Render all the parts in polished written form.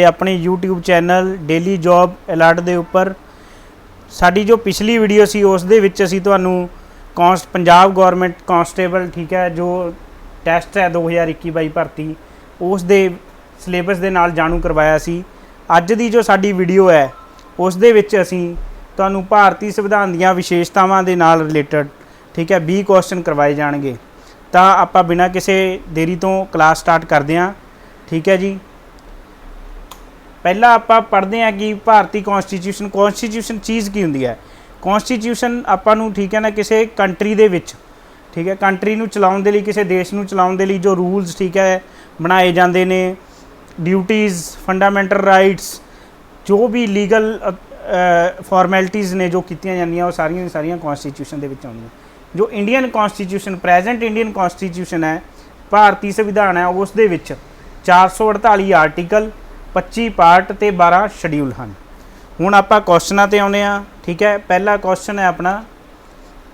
अपने YouTube channel daily job alert के उपर साड़ी जो पिछली वीडियो सी उस दे विच असीं तुहानूं पंजाब गौरमेंट कांस्टेबल ठीक है जो टैसट है 2021-22 भर्ती उस दे सिलेबस दे नाल जाणू करवाया सी। अज दी जो साडी वीडियो है उस दे विच असीं तुहानूं भारती संविधान दीआं विशेषतावां दे नाल रिलेटेड ठीक है 20 क्वेश्चन करवाए जाणगे। तां आपां बिना किसी देरी तो क्लास स्टार्ट करदे हां ठीक है जी। पहला आपां पढ़ते हैं कि भारती कॉन्स्टिट्यूशन चीज़ की होंदी है। कॉन्स्टिट्यूशन आपां नूं ठीक है ना किसी कंट्री दे विच ठीक है कंट्री नूं चलाउण दे लई किसी देश नूं चलाउण दे लई जो रूल्स ठीक है बनाए जांदे ने ड्यूटीज़ फंडामेंटल राइट्स जो भी लीगल फॉर्मैलिटीज़ ने जो कीतियां जांदियां वो सारियां सारियां कॉन्स्टिट्यूशन दे विच आउंदियां। जो Indian constitution present Indian constitution है भारतीय संविधान है उस दे विच 448 आर्टिकल 25 पार्ट ते 12 शेड्यूल हैं। हुण आपां क्वेश्चनां ते आउंदे हां ठीक है। पहला क्वेश्चन है अपना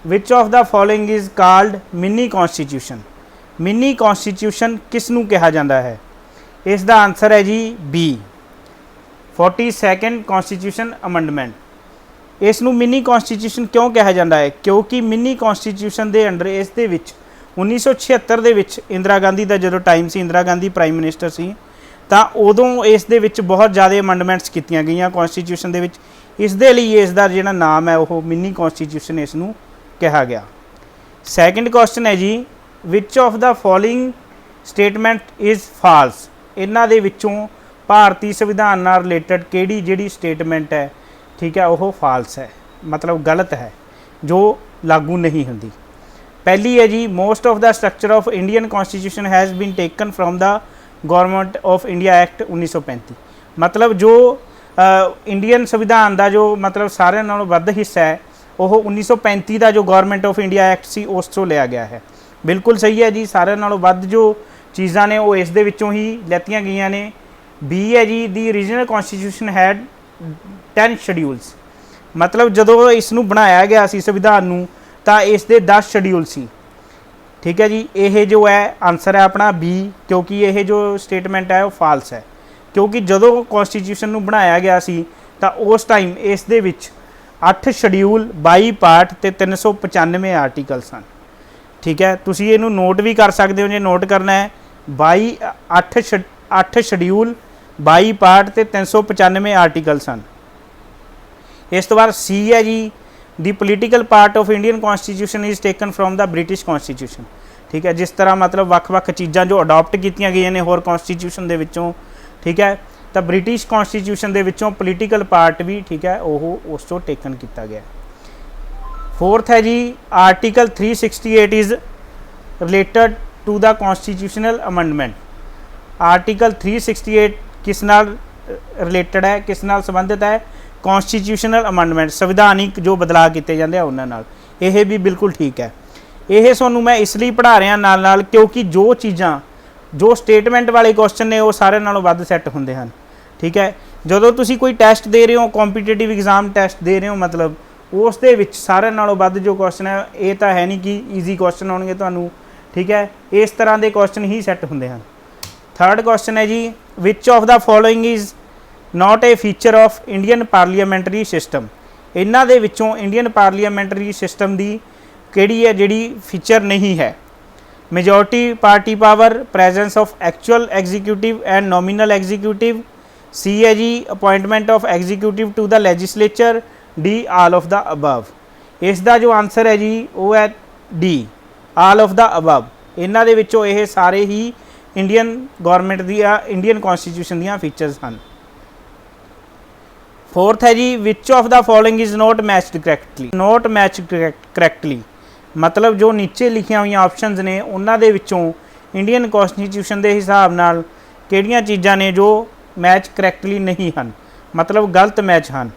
विच of the following is called mini constitution. Mini constitution किस नूं कहा जाता है? इसका आंसर है जी बी 42nd कॉन्स्टिट्यूशन अमेंडमेंट। इस नूं मिनी कॉन्स्टिट्यूशन क्यों कहा जाता है? क्योंकि मिनी कॉन्स्टिट्यूशन के अंडर इस दे विच 1976 दे विच इंदिरा गांधी का जो टाइम से इंदिरा गांधी प्राइम मिनिस्टर सी तो उदों इस दे विच बहुत ज़्यादा अमेंडमेंट्स कीतियां गईयां कॉन्स्टिट्यूशन दे विच। इस दे लई इसदा जिहड़ा नाम है वो मिनी कॉन्स्टिट्यूशन इस नूं कहा गया। सैकेंड क्वेश्चन है जी which of the following statement is false. इन्हां दे विचों भारतीय संविधान नाल रिलेटेड किहड़ी जिहड़ी स्टेटमेंट है ठीक है वो फाल्स है मतलब गलत है जो लागू नहीं होंदी। पहली है जी most of the structure of Indian constitution has been taken from the government of India act 1935। मतलब जो इंडियन संविधान का जो मतलब सारे नालों वध हिस्सा है वो 1935 का जो गवर्नमेंट ऑफ इंडिया एक्ट सी उस तो लिया गया है। बिल्कुल सही है जी। सारे नालों वध जो चीज़ां ने वो इस दे विचों ही लैतियां गईयां ने। बी है जी the original constitution had 10 schedules. मतलब जदों इसनूं बनाया गया सी संविधान नूं तां इस दे 10 शेड्यूल सी ठीक है जी। ये जो है आंसर है अपना बी क्योंकि ये जो स्टेटमेंट है वो फाल्स है। क्योंकि जदों कॉन्स्टिट्यूशन नूं बनाया गया सी तां उस टाइम इस दे विच 8 शेड्यूल 22 पार्ट ते 395 आर्टिकल सन ठीक है। तुसीं इहनूं नोट भी कर सकते हो जे नोट करना है 8 शेड्यूल 22 पार्ट ते 395 आर्टिकल सन। इस तो बाद सी है जी the political part of Indian constitution is taken from the British constitution ठीक है। जिस तरह मतलब वक्-वक् चीज़ां जो अडॉप्ट कीतियां गईयां ने होर कॉन्स्टिट्यूशन दे विचों ठीक है तो ब्रिटिश कॉन्स्टिट्यूशन दे विचों पोलीटिकल पार्ट भी ठीक है वो उस तो टेकन किया गया। फोर्थ है जी article 368 is related to the constitutional amendment. Article 368 किस नाल रिलेटेड है किस नाल संबंधित है? कॉन्स्टिट्यूशनल अमेंडमेंट संविधानिक जो बदलाव किए जाते हैं उन्हां नाल। यह भी बिल्कुल ठीक है। यह सूँ मैं इसलिए पढ़ा रहा नाल क्योंकि जो चीज़ां जो स्टेटमेंट वाले क्वेश्चन ने वो सारे नालों वध सैट होंदे हन ठीक है। जदों तुसीं कोई टैसट दे रहे हो कॉम्पीटेटिव एग्जाम टैसट दे रहे हो मतलब उस दे विच सारे नालों वध जो क्वेश्चन है ये तो है नहीं कि ईजी क्वेश्चन आउणगे तुहानूं ठीक है। इस तरह के क्वेश्चन ही सैट होंदे हन। थर्ड क्वेश्चन है जी which of the following is not a feature of Indian parliamentary system. इन्हां दे विचों इंडियन पार्लीआमेंटरी सिस्टम की किहड़ी है जिहड़ी फीचर नहीं है? Majority party power presence of actual executive and nominal executive. C है जी appointment of executive to the legislature. D all of the above. इसका जो आंसर है जी वो है D all of the above. इन्हां दे विचों ये सारे ही इंडियन गौरमेंट दी इंडियन कॉन्स्टिट्यूशन दीयां फीचर्स हैं। फोर्थ है जी which of the following is not matched correctly. Not match correctly मतलब जो नीचे लिखिया हुई ऑप्शनस ने उन्हां दे विचों इंडियन कॉन्स्टिट्यूशन के हिसाब नाल किहड़ियां चीज़ां ने जो मैच करैक्टली नहीं हैं मतलब गलत मैच हैं।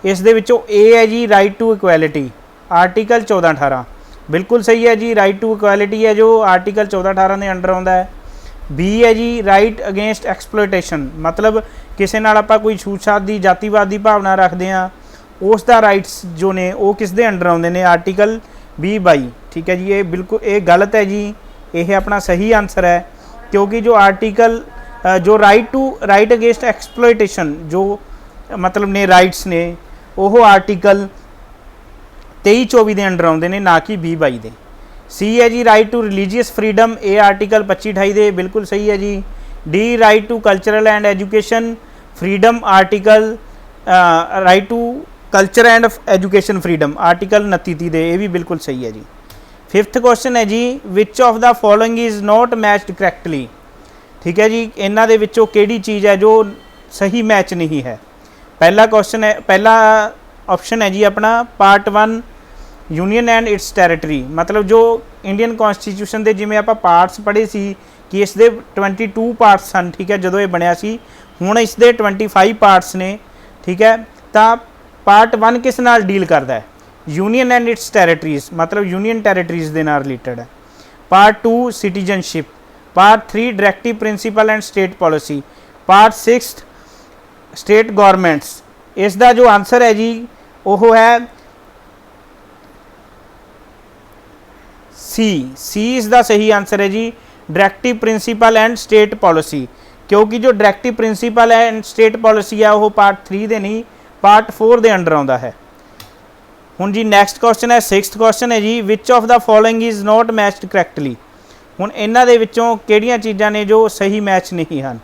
इस दे विचों ए है जी राइट टू इक्वैलिटी आर्टिकल 14-18 बिल्कुल सही है जी। राइट टू इक्वैलिटी है जो आर्टिकल 14-18 के अंडर आता है। बी है जी राइट अगेंस्ट एक्सप्लोइटेशन मतलब किसी नाल आपां कोई छूत-छात की जातिवाद की भावना रखते हैं उसका राइट्स जो ने वो किस दे अंडर आउंदे ने? आर्टिकल 20-22 ठीक है जी। ये बिल्कुल ये गलत है जी। ये अपना सही आंसर है क्योंकि जो आर्टिकल जो राइट अगेंस्ट एक्सप्लोइटेशन जो मतलब ने राइट्स ने वो आर्टिकल 23-24 के अंडर आते हैं, ना कि 20-22 के। सी है जी राइट टू रिलीजीअस फ्रीडम, ये आर्टिकल 25-28 के बिल्कुल सही है जी। D right to cultural and education freedom, article right to culture and education freedom article 29-30 दे, ये भी बिल्कुल सही है जी। 5th क्वेश्चन है जी which of the following is not matched correctly, ठीक है जी, इन्हां दे विचों किहड़ी चीज़ है जो सही मैच नहीं है। पहला क्वेश्चन है, पहला ऑप्शन है जी अपना part 1 union and it's territory, मतलब जो इंडियन कॉन्स्टिट्यूशन के जिमें आप पार्ट्स पढ़े सी कि इसके 22 पार्ट्स सन, ठीक है, जो ये बनया सी, हुण इसके 25 पार्ट्स ने, ठीक है। तो पार्ट 1 किस नाल डील करता है, यूनीयन एंड इट्स टैरेटरीज, मतलब यूनीयन टैरेटरीज के नाल रिलेटेड है। Part 2 citizenship, part 3 directive principle and state policy, part 6 state governments. इसका जो आंसर है जी वो है सी इसका सही आंसर है जी, directive principle and state policy, क्योंकि जो directive principle and state policy है वो पार्ट 3 दे नहीं पार्ट 4 के अंडर आता है। हुण जी नैक्सट क्वेश्चन है 6th क्वेश्चन है जी which of the following is not matched correctly, हुण इन्हां दे विचों किहड़ियां चीज़ां ने जो सही मैच नहीं हैं।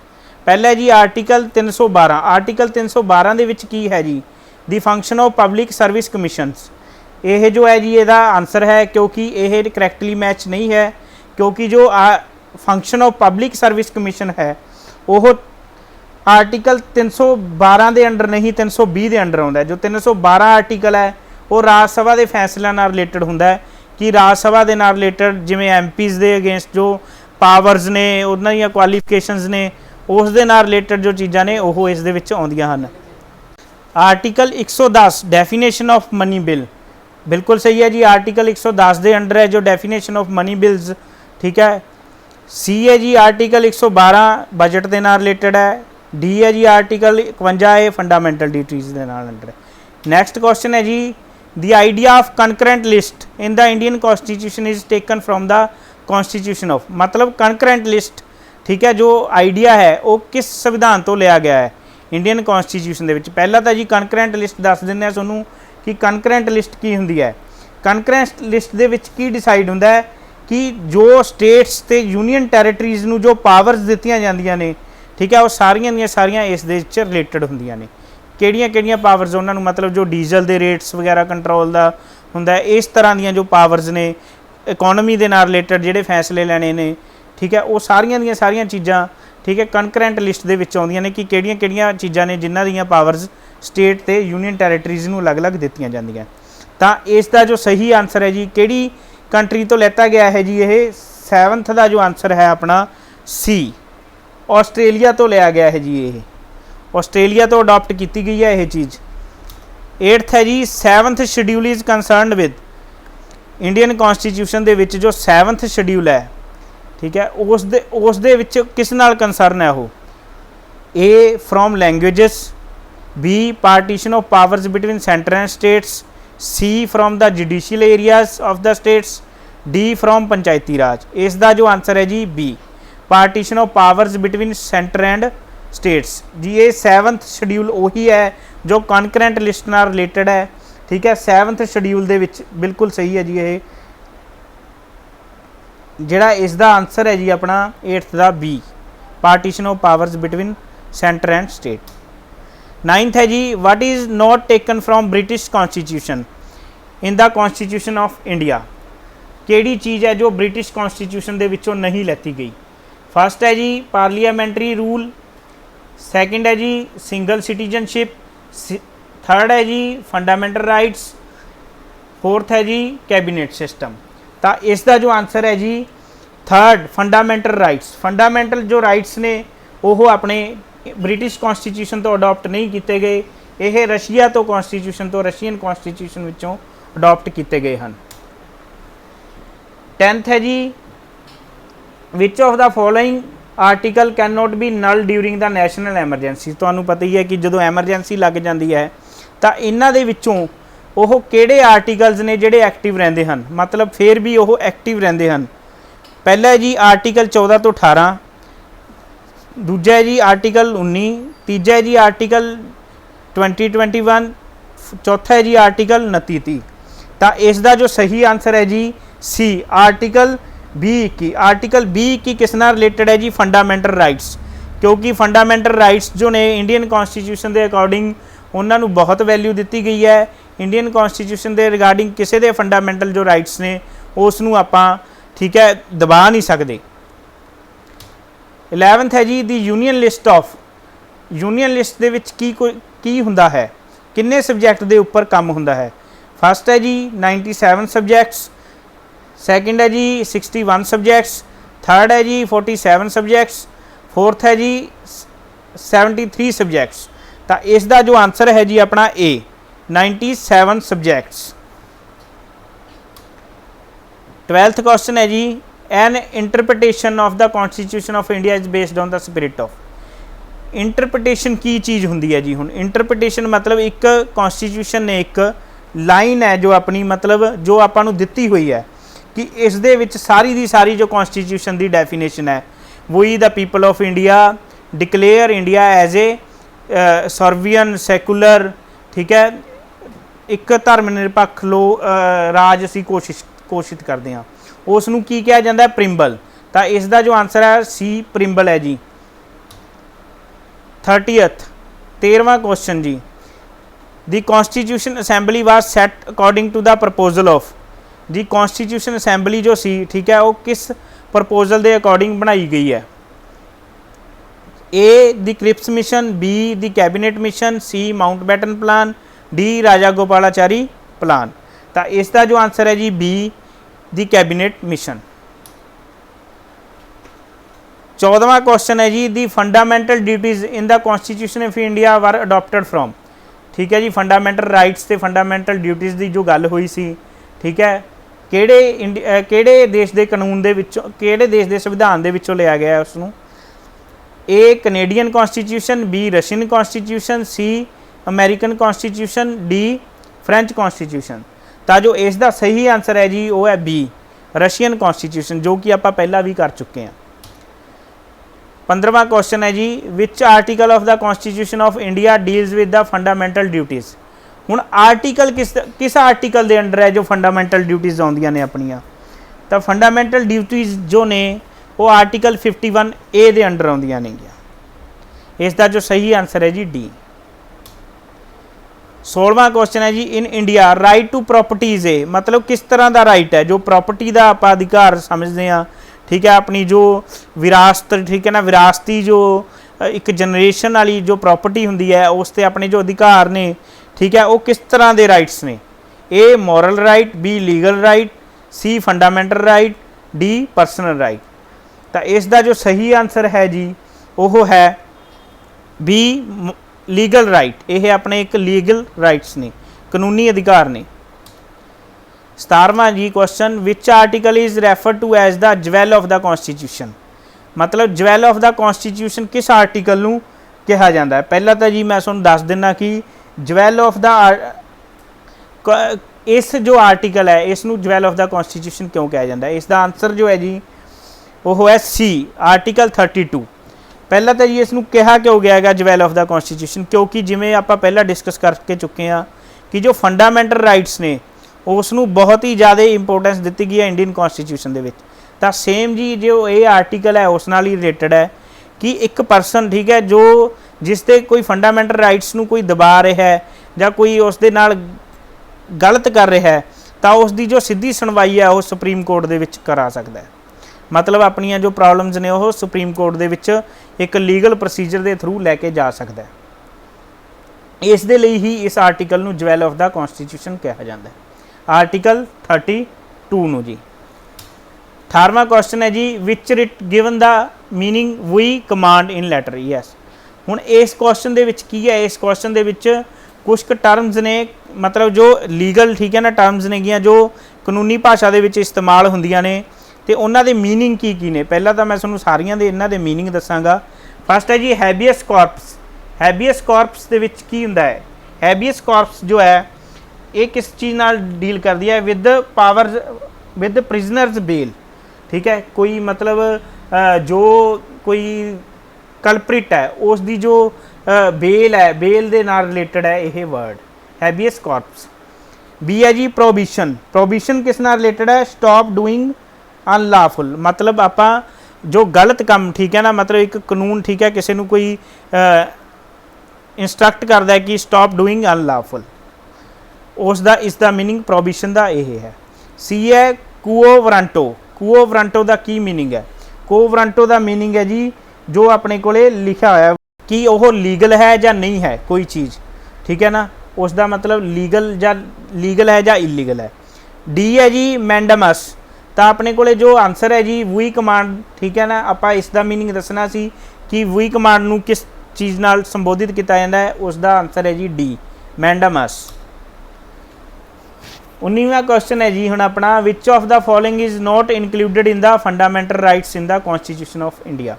पहला जी आर्टिकल 312, आर्टिकल 312 दे विच की है जी the function of public service commissions, यह जो है जी ਇਹਦਾ आंसर है, क्योंकि यह करैक्टली मैच नहीं है, क्योंकि जो function of public service commission है वो आर्टिकल 312 के अंडर नहीं 320 के अंडर आता है। जो 312 आर्टिकल है वो राज सभा के फैसलों नाल रिलेटेड होंदा है कि राज सभा के नाल रिलेटेड जिमें MPs के अगेंस्ट जो पावर्स ने उन्हां दी क्वालिफिकेशनस ने उस दे नाल रिलेटेड जो चीज़ां ने वो इस दे विच आउंदियां हन। Article 110 definition of money bill, बिल्कुल सही है जी, आर्टिकल 110 के अंडर है जो डेफिनेशन ऑफ मनी बिल्स, ठीक है। सी है जी आर्टिकल 112 बजट के नाल रिलेटेड है। डी है जी आर्टिकल 51 फंडामेंटल ड्यूटीज़ के नाल अंडर है। नैक्सट क्वेश्चन है जी the idea of concurrent list in the Indian constitution is taken from the constitution of, मतलब कनकरेंट लिस्ट, ठीक है, जो आइडिया है वो किस संविधान तो लिया गया है इंडियन कॉन्स्टिट्यूशन के। पहला तो जी कनकरेंट लिस्ट दस दें तुहानूं कि कनकरेंट लिस्ट की होंदी है। कनकरेंट लिस्ट दे विच की डिसाइड होंदा है कि जो स्टेट्स ते यूनीयन टैरेटरीज़ नूं जो पावर्स दित्तियां जांदियां ने, ठीक है, वो सारियां दियां सारियां इस दे विच रिलेटेड होंदियां ने। किहड़ियां पावर्स उन्हां नूं, मतलब जो डीजल दे रेट्स वगैरह कंट्रोल दा हुंदा है, इस तरह दियां जो पावर्स ने इकोनॉमी दे नाल रिलेटेड जिहड़े फैसले लैणे ने, ठीक है, वो सारियां दियां सारियां चीज़ां, ठीक है, कनकरेंट लिस्ट दे विच आउंदियां ने कि किहड़ियां चीज़ां ने जिन्हां दियां पावर्स स्टेट ते यूनीयन टैरेटरीज़ नूं अलग अलग दित्तियां जांदियां। तां इसका जो सही आंसर है जी किहड़ी कंट्री तो लेता गया है जी, ये 7th का जो आंसर है अपना सी, ऑस्ट्रेलिया तो लिया गया है जी, ये ऑस्ट्रेलिया तो अडॉप्ट की गई है यह चीज़। 8th है जी 7th schedule is concerned with, Indian constitution के विच जो 7th शेड्यूल है, ठीक है, उस दे विच किस नाल कंसर्न है वो, A from languages, B partition of powers between centre and states, C from the judicial areas of the states, D from Panchayati Raj. इसका जो आंसर है जी B, partition of powers between centre and states जी। ये 7th schedule वही है जो concurrent list नाल रिलेटेड है, ठीक है, 7th शेड्यूल दे विच बिल्कुल सही है जी। ये जिहड़ा इसका आंसर है जी अपना 8th का B, partition of powers between centre and state. 9th है जी what is not taken from British constitution in the constitution of India, केड़ी चीज़ है जो ब्रिटिश कॉन्स्टिट्यूशन दे विचों नहीं लेती गई। फर्स्ट है जी पार्लीमेंटरी रूल, सैकेंड है जी सिंगल सिटीजनशिप, थर्ड है जी फंडामेंटल राइट्स, फोर्थ है जी कैबिनेट सिस्टम। तो इसका जो आंसर है जी थर्ड फंडामेंटल राइट्स। फंडामेंटल जो राइट्स ने वो अपने ब्रिटिश कॉन्स्टिट्यूशन तो अडॉप्ट नहीं किए गए, ये रशिया तो कॉन्स्टिट्यूशन तो रशियन कॉन्स्टिट्यूशन विचों अडॉप्ट किए गए हैं। 10th है जी which of the following article can not be null during the national emergency. तो पता ही है कि जो एमरजेंसी लग जाती है तो इन्हां दे विचों वो किहड़े आर्टिकल्स ने जिहड़े एक्टिव रहंदे हन, मतलब फिर भी वो एक्टिव रहंदे हन। पहला है जी आर्टिकल 14 तो 18, दूजा है जी आर्टिकल 19, तीजा है जी आर्टिकल 2021, चौथा है जी आर्टिकल 29। तो इसका जो सही आंसर है जी सी आर्टिकल 2021। आर्टिकल 2021 किस नाल रिलेटेड है जी फंडामेंटल राइट्स, क्योंकि फंडामेंटल राइट्स जो ने इंडियन कॉन्स्टिट्यूशन के अकॉर्डिंग उन्होंने बहुत वैल्यू दी गई है। इंडियन कॉन्स्टिट्यूशन के रिगार्डिंग किसी के फंडामेंटल जो राइट्स ने उसनू आपां ठीक है दबा नहीं सकते। 11th है जी the union list of, union list दे विच की हुंदा है, किन्ने सबजैक्ट के उपर काम हुंदा है। फर्स्ट है जी 97 सबजैक्ट्स, सैकेंड है जी 61 सबजैक्ट्स, थर्ड है जी 47 सबजैक्ट्स, फोर्थ है जी 73 सबजैक्ट्स। तो इसका जो आंसर है जी अपना ए 97 सबजैक्ट्स। 12th क्वेश्चन है जी an interpretation of the constitution of India is based on the spirit of. Interpretation की चीज़ होंगी है जी। हुण इंटरप्रटेशन मतलब एक कॉन्स्टिट्यूशन ने एक लाइन है जो अपनी मतलब जो आपां दिती हुई है कि इस दे विच सारी दी सारी जो कॉन्स्टिट्यूशन की डेफिनेशन है वही the people of India declare India as a sovereign secular ठीक है एक धर्म निरपक्ष राज असी घोषित करते हैं, उसनू की कहा जाता है प्रिंबल। तो इसका जो आंसर है सी प्रिंबल है जी। 30th 13वां क्वेश्चन जी the constitution assembly was set according to the proposal of. The constitution assembly जो सी ठीक है वो किस प्रपोजल के अकॉर्डिंग बनाई गई है। A the Cripps mission, B the cabinet mission, C Mountbatten plan, D Rajagopalachari plan. तो इसका जो आंसर है जी बी दी कैबिनेट मिशन। 14वां क्वेश्चन है जी the fundamental duties in the constitution of India were adopted from. ठीक है जी फंडामेंटल राइट्स ते फंडामेंटल ड्यूटीज़ की जो गल हुई सी ठीक है किहड़े देश के कानून दे विचों किहड़े देश के संविधान दे विचों लिया गया उसनूं। A Canadian constitution, B Russian constitution, C American constitution, D French constitution. तो जो इसका सही आंसर है जी वो है बी रशियन कॉन्स्टिट्यूशन जो कि आप पहला भी कर चुके हैं। 15वां क्वेश्चन है जी which article of the constitution of India deals with the fundamental duties. हुण आर्टिकल किस आर्टिकल के अंडर है जो फंडामेंटल ड्यूटीज़ आउंदियां ने अपनियां। तो फंडामेंटल ड्यूटीज़ जो ने वो आर्टिकल 51A के अंडर आउंदियां ने। इसका जो सही आंसर है जी डी। 16वां क्वेश्चन है जी in India right to properties A मतलब किस तरह का राइट है जो प्रॉपर्टी का आप अधिकार समझते हैं ठीक है अपनी जो विरासत ठीक है ना विरासती जो एक जनरेशन वाली जो प्रॉपर्टी होंगी है उस ते अपने जो अधिकार ने ठीक है वो किस तरह के राइट्स ने। A moral right, B legal right, C fundamental right, D personal right. तो इसका जो सही आंसर है जी वो है बी लीगल राइट। यह अपने एक लीगल राइट्स ने कानूनी अधिकार ने। 17वां जी question which article is refer to as the jewel of the constitution मतलब ज्वैल ऑफ द कॉन्स्टिट्यूशन किस आर्टिकल नूं कहा जाता है। पहला तो जी मैं तुहानूं दस दिना कि ज्वैल ऑफ द इस जो आर्टिकल है इसनूं ज्वैल ऑफ द कॉन्स्टिट्यूशन क्यों कहा जाता है। इसका आंसर जो है जी वो है सी आर्टिकल 32। पहला तो जी इसनूं कहा क्यों गया है ज्वैल ऑफ द कॉन्स्टिट्यूशन क्योंकि जिमें आप पहला डिस्कस करके चुके हैं कि जो फंडामेंटल राइट्स ने उसनूं बहुत ही ज़्यादा इंपोर्टेंस दी गई है इंडियन कॉन्स्टिट्यूशन के। तो सेम जी जो ये आर्टिकल है उस नाल ही रिलेटेड है कि एक परसन ठीक है जो जिसते कोई फंडामेंटल राइट्स नूं कोई दबा रहा है या कोई उस दे नाल गलत कर रहा है तो उसकी जो सीधी सुनवाई है वो सुप्रीम कोर्ट दे विच करा सकता है। मतलब अपनियां जो प्रॉब्लम्स ने वो सुप्रीम कोर्ट दे विच एक लीगल प्रोसीजर के थ्रू लैके जा सकता है। इस दे लई ही इस आर्टिकल नूं ज्वैल ऑफ द कॉन्स्टिट्यूशन कहा जाता है आर्टिकल 32 नूं जी। 18वां क्वेश्चन है जी which writ given the meaning we command in letter yes. हुण इस क्वेश्चन दे विच की है इस क्वेश्चन दे विच कुछ टर्म्स ने मतलब जो लीगल ठीक है ना टर्म्स ने जो कानूनी भाषा दे विच इस्तेमाल होंदियां ने तो उन्होंने मीनिंग की ने। पहला तो मैं तुहानूं सारियां दे इन्हां दे मीनिंग दसांगा। फस्ट है जी हैबियस कॉर्पस। हैबियस कॉर्पस दे विच की हुंदा है। हैबियस कॉर्पस जो है ये किस चीज़ नाल डील करती है with powers with prisoners bail. ठीक है कोई मतलब जो कोई ਕਲਪ੍ਰਿਟ ਹੈ ਉਸ ਦੀ ਜੋ ਬੇਲ ਹੈ, ਬੇਲ ਦੇ ਨਾਲ ਰਿਲੇਟਡ ਹੈ ਇਹ ਵਰਡ ਹੈਬੀਅਸ ਕਾਰਪਸ। ਬੀ ਹੈ ਜੀ ਪ੍ਰੋਬਿਸ਼ਨ। ਪ੍ਰੋਬਿਸ਼ਨ ਕਿਸ ਨਾਲ ਰਿਲੇਟਡ ਹੈ? ਸਟਾਪ ਡੂਇੰਗ ਅਨਲਾਫੁਲ, मतलब ਆਪਾਂ ਜੋ ਗਲਤ ਕੰਮ, ਠੀਕ ਹੈ ਨਾ, मतलब ਇੱਕ ਕਾਨੂੰਨ, ਠੀਕ ਹੈ, ਕਿਸੇ ਨੂੰ ਕੋਈ ਇੰਸਟਰਕਟ ਕਰਦਾ ਹੈ ਕਿ ਸਟਾਪ ਡੂਇੰਗ ਅਨਲਾਫੁਲ, ਉਸ ਦਾ ਇਸ ਦਾ ਮੀਨਿੰਗ ਪ੍ਰੋਬਿਸ਼ਨ ਦਾ ਇਹ ਹੈ। ਸੀ ਹੈ ਕੁਓ ਵਰੰਟੋ। ਕੁਓ ਵਰੰਟੋ ਦਾ ਕੀ ਮੀਨਿੰਗ ਹੈ? ਕੁਓ ਵਰੰਟੋ ਦਾ ਮੀਨਿੰਗ ਹੈ ਜੀ ਜੋ ਆਪਣੇ ਕੋਲੇ ਲਿਖਿਆ ਹੋਇਆ ਕਿ ਉਹ ਲੀਗਲ ਹੈ ਜਾਂ ਨਹੀਂ ਹੈ ਕੋਈ ਚੀਜ਼, ਠੀਕ ਹੈ ਨਾ, ਉਸ ਦਾ ਮਤਲਬ ਲੀਗਲ ਹੈ ਜਾਂ ਇਲੀਗਲ ਹੈ। ਡੀ ਹੈ ਜੀ ਮੈਂਡਮਸ। ਤਾਂ ਆਪਣੇ ਕੋਲੇ ਜੋ ਆਨਸਰ ਹੈ ਜੀ ਵੀ ਕਮਾਂਡ, ਠੀਕ ਹੈ ਨਾ, ਆਪਾਂ ਇਸ ਦਾ ਮੀਨਿੰਗ ਦੱਸਣਾ ਸੀ ਕਿ ਵੀ ਕਮਾਂਡ ਨੂੰ ਕਿਸ ਚੀਜ਼ ਨਾਲ ਸੰਬੋਧਿਤ ਕੀਤਾ ਜਾਂਦਾ ਹੈ, ਉਸ ਦਾ ਆਨਸਰ ਹੈ ਜੀ ਡੀ ਮੈਂਡਮਸ। 19ਵਾਂ ਕੁਐਸਚਨ ਹੈ ਜੀ ਹੁਣ ਆਪਣਾ, which of the following is not included in the fundamental rights in the constitution of India.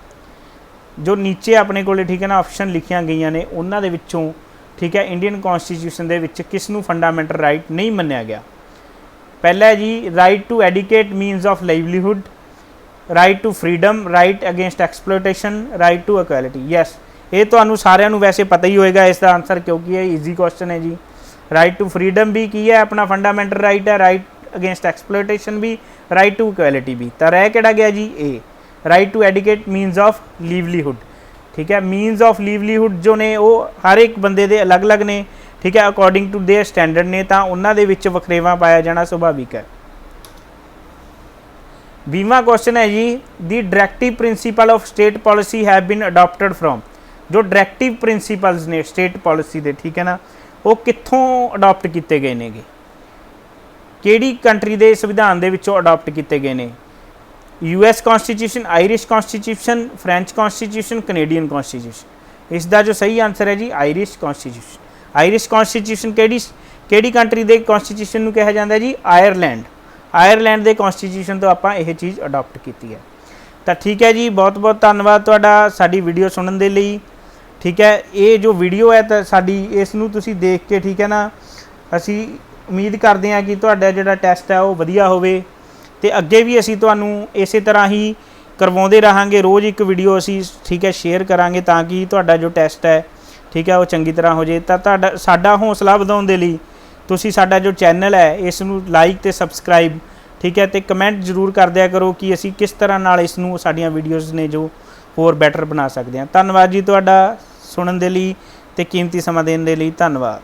ਜੋ ਨੀਚੇ ਆਪਣੇ ਕੋਲੇ, ਠੀਕ ਹੈ ਨਾ, ਆਪਸ਼ਨ ਲਿਖੀਆਂ ਗਈਆਂ ਨੇ ਉਹਨਾਂ ਦੇ ਵਿੱਚੋਂ, ਠੀਕ ਹੈ, ਇੰਡੀਅਨ ਕॉन्स्टिट्यूशन ਦੇ ਵਿੱਚ ਕਿਸ ਨੂੰ ਫੰਡਾਮੈਂਟਲ ਰਾਈਟ ਨਹੀਂ ਮੰਨਿਆ ਗਿਆ? ਪਹਿਲਾ ਹੈ ਜੀ right to educate means of livelihood, right to freedom, right against exploitation, right to equality. Yes, ਇਹ ਤੁਹਾਨੂੰ ਸਾਰਿਆਂ ਨੂੰ ਵੈਸੇ ਪਤਾ ਹੀ ਹੋਏਗਾ ਇਸ ਦਾ ਆਨਸਰ, ਕਿਉਂਕਿ ਇਹ ਈਜ਼ੀ ਕੁਐਸਚਨ ਹੈ ਜੀ। ਰਾਈਟ ਟੂ ਫਰੀडम ਵੀ ਕੀ ਹੈ ਆਪਣਾ ਫੰਡਾਮੈਂਟਲ ਰਾਈਟ ਹੈ, ਰਾਈਟ ਅਗੇਂਸਟ ਐਕਸਪਲੋਇਟੇਸ਼ਨ ਵੀ, ਰਾਈਟ ਟੂ ਇਕੁਐਲਿਟੀ ਵੀ। ਤਾਂ ਰਹਿ ਕਿਹੜਾ ਗਿਆ ਜੀ? ਏ right to educate means of livelihood, ਠੀਕ ਹੈ। ਮੀਨਸ ਆਫ ਲੀਵਲੀਹੁੱਡ ਜੋ ਨੇ ਉਹ ਹਰ ਇੱਕ ਬੰਦੇ ਦੇ ਅਲੱਗ-ਅਲੱਗ ਨੇ, ਠੀਕ ਹੈ, ਅਕੋਰਡਿੰਗ ਟੂ ਦੇਅਰ ਸਟੈਂਡਰਡ ਨੇ, ਤਾਂ ਉਹਨਾਂ ਦੇ ਵਿੱਚ ਵਖਰੇਵਾਂ ਪਾਇਆ ਜਾਣਾ ਸੁਭਾਵਿਕ ਹੈ। 20ਵਾਂ ਕੁਐਸਚਨ ਹੈ ਜੀ ਦੀ directive principal of state policy have been adapted from. ਜੋ ਡਾਇਰੈਕਟਿਵ ਪ੍ਰਿੰਸੀਪਲਸ ਨੇ ਸਟੇਟ ਪਾਲਿਸੀ ਦੇ, ਠੀਕ ਹੈ ਨਾ, ਉਹ ਕਿੱਥੋਂ ਅਡਾਪਟ ਕੀਤੇ ਗਏ ਨੇਗੇ, ਕਿਹੜੀ ਕੰਟਰੀ ਦੇ ਸੰਵਿਧਾਨ ਦੇ ਵਿੱਚੋਂ ਅਡਾਪਟ ਕੀਤੇ ਗਏ ਨੇ? US constitution, Irish constitution, French constitution, Canadian constitution. ਇਸ ਦਾ ਜੋ ਸਹੀ ਆਨਸਰ ਹੈ ਜੀ ਆਇਰਿਸ਼ ਕॉन्स्टिट्यूशन। ਆਇਰਿਸ਼ ਕॉन्स्टिट्यूशन ਕਿਹੜੀ ਕੰਟਰੀ ਦੇ ਕॉन्स्टिट्यूशन ਨੂੰ ਕਿਹਾ ਜਾਂਦਾ ਜੀ? ਆਇਰਲੈਂਡ। ਆਇਰਲੈਂਡ ਦੇ ਕॉन्स्टिट्यूशन ਤੋਂ ਆਪਾਂ ਇਹ ਚੀਜ਼ ਅਡਾਪਟ ਕੀਤੀ ਹੈ। ਤਾਂ ਠੀਕ ਹੈ ਜੀ, ਬਹੁਤ ਬਹੁਤ ਧੰਨਵਾਦ ਤੁਹਾਡਾ ਸਾਡੀ ਵੀਡੀਓ ਸੁਣਨ ਦੇ ਲਈ, ਠੀਕ ਹੈ। ਇਹ ਜੋ ਵੀਡੀਓ ਹੈ ਤਾਂ ਸਾਡੀ, ਇਸ ਨੂੰ ਤੁਸੀਂ ਦੇਖ ਕੇ, ਠੀਕ ਹੈ ਨਾ, ਅਸੀਂ ਉਮੀਦ ਕਰਦੇ ਹਾਂ ਕਿ ਤੁਹਾਡਾ ਜਿਹੜਾ ਟੈਸਟ ਹੈ ਉਹ ਵਧੀਆ ਹੋਵੇ, ਤੇ ਅੱਗੇ ਵੀ ਅਸੀਂ ਤੁਹਾਨੂੰ ਇਸੇ ਤਰ੍ਹਾਂ ਹੀ ਕਰਵਾਉਂਦੇ ਰਹਾਂਗੇ। ਰੋਜ਼ ਇੱਕ ਵੀਡੀਓ ਅਸੀਂ, ਠੀਕ ਹੈ, ਸ਼ੇਅਰ ਕਰਾਂਗੇ ਤਾਂ ਕਿ ਤੁਹਾਡਾ ਜੋ ਟੈਸਟ ਹੈ, ਠੀਕ ਹੈ, ਉਹ ਚੰਗੀ ਤਰ੍ਹਾਂ ਹੋ ਜਾਏ। ਤਾਂ ਸਾਡਾ ਹੌਸਲਾ ਵਧਾਉਣ ਦੇ ਲਈ ਤੁਸੀਂ ਸਾਡਾ ਜੋ ਚੈਨਲ ਹੈ ਇਸ ਨੂੰ ਲਾਈਕ ਅਤੇ ਸਬਸਕ੍ਰਾਈਬ, ਠੀਕ ਹੈ, ਅਤੇ ਕਮੈਂਟ ਜ਼ਰੂਰ ਕਰ ਦਿਆ ਕਰੋ ਕਿ ਅਸੀਂ ਕਿਸ ਤਰ੍ਹਾਂ ਨਾਲ ਇਸ ਨੂੰ, ਸਾਡੀਆਂ ਵੀਡੀਓਜ਼ ਨੇ ਜੋ ਹੋਰ ਬੈਟਰ ਬਣਾ ਸਕਦੇ ਹਾਂ। ਧੰਨਵਾਦ ਜੀ ਤੁਹਾਡਾ ਸੁਣਨ ਦੇ ਲਈ ਅਤੇ ਕੀਮਤੀ ਸਮਾਂ ਦੇਣ ਦੇ ਲਈ। ਧੰਨਵਾਦ।